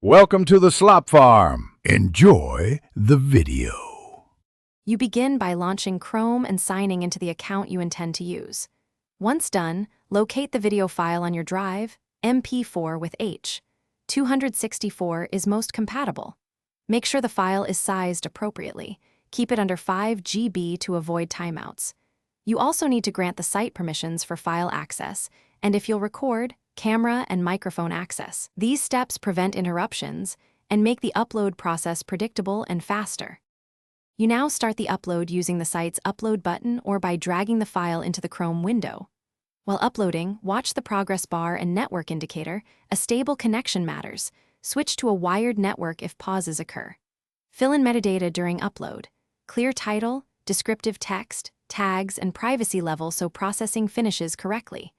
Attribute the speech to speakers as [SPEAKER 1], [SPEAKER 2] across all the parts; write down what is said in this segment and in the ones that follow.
[SPEAKER 1] Welcome to the Slop Farm. Enjoy the video.
[SPEAKER 2] You begin by launching Chrome and signing into the account you intend to use. Once done, locate the video file on your drive, MP4 with H. 264 is most compatible. Make sure the file is sized appropriately. Keep it under 5 GB to avoid timeouts. You also need to grant the site permissions for file access, and if you'll record, camera and microphone access. These steps prevent interruptions and make the upload process predictable and faster. You now start the upload using the site's upload button or by dragging the file into the Chrome window. While uploading, watch the progress bar and network indicator. A stable connection matters. Switch to a wired network if pauses occur. Fill in metadata during upload. Clear title, descriptive text, tags, and privacy level so processing finishes correctly.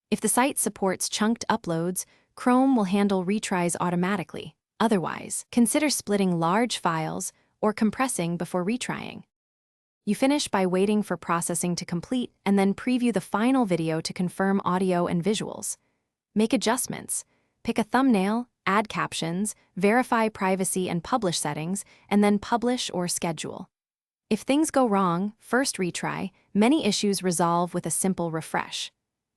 [SPEAKER 2] If the site supports chunked uploads, Chrome will handle retries automatically. Otherwise, consider splitting large files or compressing before retrying. You finish by waiting for processing to complete and then preview the final video to confirm audio and visuals. Make adjustments. Pick a thumbnail, add captions, verify privacy and publish settings, and then publish or schedule. If things go wrong, first retry. Many issues resolve with a simple refresh.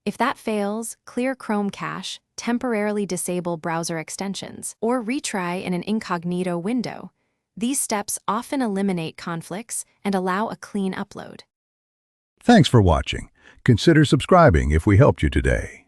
[SPEAKER 2] If that fails, clear Chrome cache, temporarily disable browser extensions, or retry in an incognito window. These steps often eliminate conflicts and allow a clean upload.
[SPEAKER 1] Thanks for watching. Consider subscribing if we helped you today.